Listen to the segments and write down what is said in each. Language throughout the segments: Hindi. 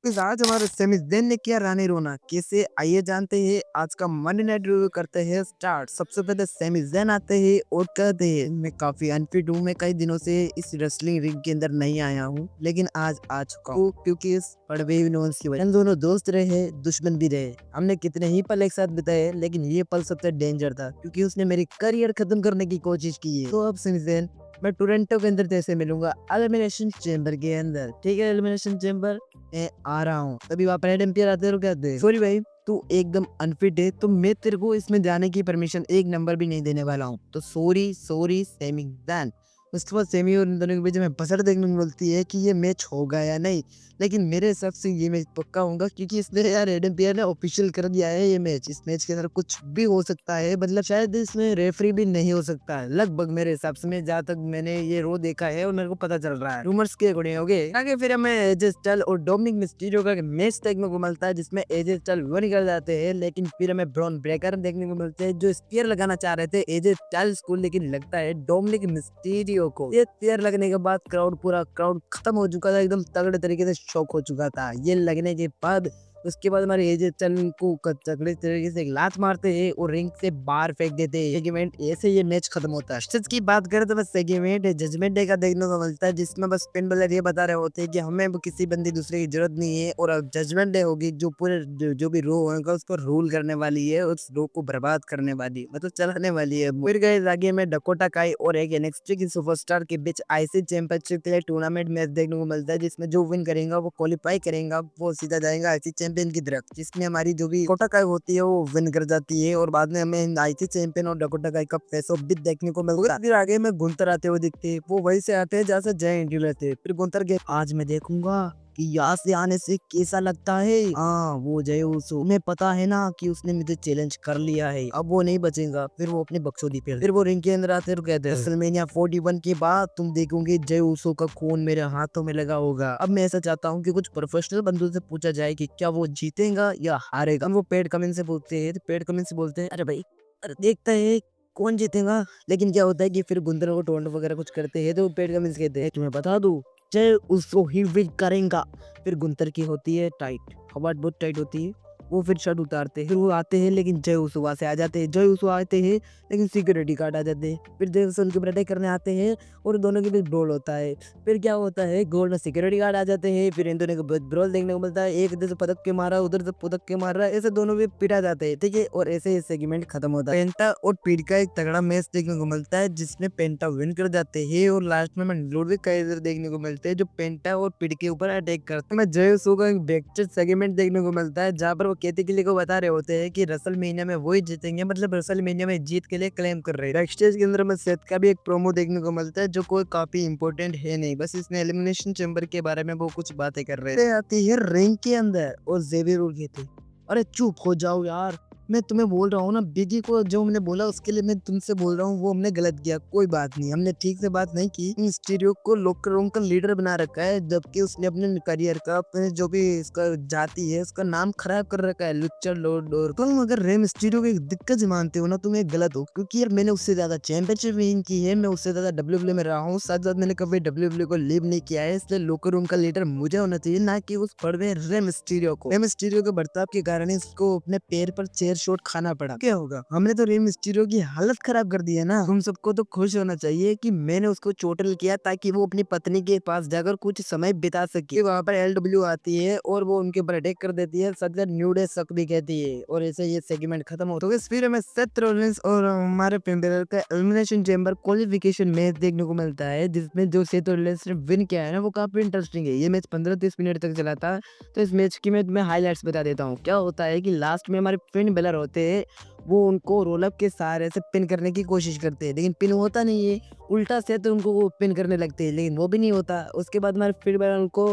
इस आज हमारे सेमीज़ेन ने किया रानी रोना कैसे आइए जानते हैं आज का मंडे नाइट रिव्यू करते हैं स्टार्ट। सबसे पहले सेमीज़ेन आते हैं और कहते हैं मैं काफी अनफिट हूँ, मैं कई दिनों से इस रेसलिंग रिंग के अंदर नहीं आया हूँ लेकिन आज आ चुका हूँ क्योंकि इस बड़े नोन्स की वजह हम दोनों दोस्त रहे दुश्मन भी रहे। हमने कितने ही पल एक साथ बिताए लेकिन ये पल सबसे डेंजर था क्योंकि उसने मेरी करियर खत्म करने की कोशिश की है। तो अब सेमीज़ेन मैं टोरंटो के अंदर जैसे मिलूंगा एलिमिनेशन चेंबर के अंदर, ठीक है। एलिमिनेशन चेंबर मैं आ रहा हूँ तभी वहाँ पर एम्पियर आते हैं, क्या आते हैं सॉरी भाई तू एकदम अनफिट है तो मैं तेरे को इसमें जाने की परमिशन एक नंबर भी नहीं देने वाला हूँ। तो सॉरी सॉरी सेमी डन। उसके बाद सेमी और इन दोनों के बीच में बसर देखने को मिलती है कि ये मैच होगा या नहीं, लेकिन मेरे हिसाब से ये मैच पक्का होगा क्योंकि इसने यार एडम पियर ने ऑफिशियल कर दिया है ये मैच। इस मैच के अंदर कुछ भी हो सकता है, मतलब शायद इसमें रेफरी भी नहीं हो सकता है लगभग मेरे हिसाब से, मैं जहाँ तक मैंने ये रो देखा है और मेरे को पता चल रहा है रूमर्स के अकॉर्डिंग होगे। आगे फिर हमें एजे स्टाइल और डोमिनिक मिस्टीरियो का मैच देखने को मिलता है जिसमें एजे स्टाइल वो निकल जाते हैं, लेकिन फिर हमें ब्रॉन ब्रेकर देखने को मिलते हैं जो स्पीयर लगाना चाह रहे थे एजे स्टाइल्स को, लेकिन लगता है डोमिनिक मिस्टीरियो को। ये स्पीयर लगने के बाद पूरा क्राउड खत्म हो चुका था, एकदम तगड़े तरीके से शॉक हो चुका था। ये लगने के बाद उसके बाद हमारे एजे स्टाइल को तगड़े तरीके से एक लात मारते हैं और रिंग से बाहर फेंक देते हैं। सेगमेंट ऐसे ये मैच खत्म होता है। स्टिच की बात करें तो बस सेगमेंट जजमेंट डे का देखने को मिलता है जिसमें बस पिन बलर ये बता रहे होते हैं कि हमें किसी बंदी दूसरे की जरूरत नहीं है और अब जजमेंट डे होगी जो पूरे जो भी रो होगा उस पर रूल करने वाली है, उस रो को बर्बाद करने वाली मतलब चलाने वाली है। फिर गए आगे में डकोटा काई और एक एनएक्सटी की सुपरस्टार के बीच आईसी चैंपियनशिप के लिए टूर्नामेंट मैच देखने को मिलता है जिसमें जो विन करेगा वो क्वालिफाई करेगा, वो सीधा जाएगा आईसी चैंपियन की तरफ, जिसमें हमारी जो भी डकोटा काई होती है वो विन कर जाती है और बाद में हमें आईसी चैंपियन और डकोटा काई का फेस ऑफ भी देखने को मिलता है। फिर आगे में गुंतर आते हुए दिखते हैं, वो वहीं से आते हैं जहाँ से जय इंडिया लेते हैं। फिर गुंतर के आज मैं देखूंगा कि यहाँ से आने से कैसा लगता है। हाँ वो जय उस उन्हें पता है ना कि उसने मुझे चैलेंज कर लिया है, अब वो नहीं बचेगा। फिर वो अपने बक्सोदी पे फिर वो रिंग के अंदर आते और कहते हैं रेसलमेनिया 41 के बाद तुम देखोगे जय उसो का खून मेरे हाथों में लगा होगा। अब मैं ऐसा चाहता हूँ कि कुछ प्रोफेशनल बंदों से पूछा जाए कि क्या वो जीतेगा या हारेगा। वो पेट कमिंग से पूछते हैं तो पेट कमिंग से बोलते हैं अरे भाई अरे देखता है कौन जीतेगा। लेकिन क्या होता है कि फिर गुंदर को टोंट वगैरह कुछ करते हैं तो पेट कमिंग कहते हैं तुम्हें बता दूं जय उसको ही विन करेगा। फिर गुंतर की होती है टाइट, हवा बहुत टाइट होती है। वो फिर शर्ट उतारते हैं, फिर वो आते हैं लेकिन जय उसो वहां से आ जाते हैं। जय उसो आते हैं लेकिन सिक्योरिटी गार्ड आ जाते हैं। फिर जय उसो उनके ऊपर अटैक करने आते हैं और दोनों के बीच ब्रोल होता है। फिर क्या होता है गोल्ड में सिक्योरिटी गार्ड आ जाते हैं, फिर इन दोनों के बीच ब्रोल देखने को मिलता है। एक इधर से पटक के मारा उधर से पटक के मार रहा है, ऐसे दोनों भी पिटा जाते हैं, ठीक है। और ऐसे ये सेगमेंट खत्म होता है। पेंटा और पीड का एक तगड़ा मैच देखने को मिलता है जिसमें पेंटा विन कर जाते हैं और लास्ट में लुडविग काइजर देखने को मिलते हैं जो पेंटा और पीड के ऊपर अटैक करते हैं। जय उसो का एक बैकस्टेज सेगमेंट देखने को मिलता है जहाँ पर वो केती के लिए को बता रहे होते हैं कि रेसलमेनिया में वही जीतेंगे, मतलब रेसलमेनिया में जीत के लिए क्लेम कर रहे हैं। बैकस्टेज के अंदर में सेथ का भी एक प्रोमो देखने को मिलता है जो कोई काफी इंपॉर्टेंट है नहीं, बस इसने एलिमिनेशन चैम्बर के बारे में वो कुछ बातें कर रहे हैं। आती है रिंग के अंदर और जेवियर रूल कहते अरे चुप हो जाओ यार, मैं तुम्हें बोल रहा हूँ ना बिगी को जो हमने बोला उसके लिए मैं तुमसे बोल रहा हूँ वो हमने गलत किया, कोई बात नहीं हमने ठीक से बात नहीं की। मिस्टीरियो को लोकर रूम का लीडर बना रखा है जबकि उसने अपने करियर का अपने जो भी इसका जाति है उसका नाम खराब कर रखा है लुच्चा लॉर्ड। और तुम अगर रे मिस्टीरियो की दिक्कत मानते हो ना तुम एक गलत हो क्योंकि यार मैंने उससे ज्यादा चैंपियनशिप विन की है, मैं उससे ज्यादा डब्ल्यूडब्ल्यूई में रहा हूँ, साथ साथ मैंने कभी डब्ल्यूडब्ल्यूई को लीव नहीं किया है, इसलिए लोकर रूम का लीडर मुझे होना चाहिए ना कि उस बड़वे रे मिस्टीरियो को। रे मिस्टीरियो के बर्ताव के कारण ही उसको अपने पैर पर चेयर शॉट खाना पड़ा। क्या होगा हमने तो रे मिस्टीरियो की हालत खराब कर दी है ना। हम सबको तो खुश होना चाहिए कि मैंने उसको चोटल किया ताकि वो अपनी पत्नी के पास जाकर कुछ समय बिता सके। वहाँ पर एलडब्ल्यू आती है और वो उनके ऊपर अटैक कर देती है, सच न्यू डे सक भी कहती है और ऐसे ये सेगमेंट खत्म हो। तो इस फिर हमें सेथ रॉलिंस और हमारे फिन बैलर का एलिमिनेशन चैम्बर क्वालिफिकेशन मैच देखने को मिलता है जिसमें जो सेथ रॉलिंस ने विन किया है ना वो काफी इंटरेस्टिंग है। ये मैच 15-30 मिनट तक चला था। तो इस मैच की मैं तुम्हें हाईलाइट्स बता देता हूँ। क्या होता है कि लास्ट में हमारे फिन बैलर होते हैं, वो उनको रोल अप के सहारे से पिन करने की कोशिश करते हैं लेकिन पिन होता नहीं है, उल्टा से तो उनको वो पिन करने लगते हैं लेकिन वो भी नहीं होता। उसके बाद हमारे फिर बैलर उनको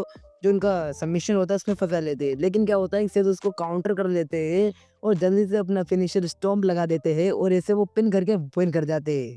जो उनका सबमिशन होता है उसमें फंसा लेते हैं, लेकिन क्या होता है कि सेथ उसको काउंटर कर लेते हैं और जल्दी से अपना फिनिशर स्टॉम्प लगा देते हैं और ऐसे वो पिन करके विन कर जाते हैं।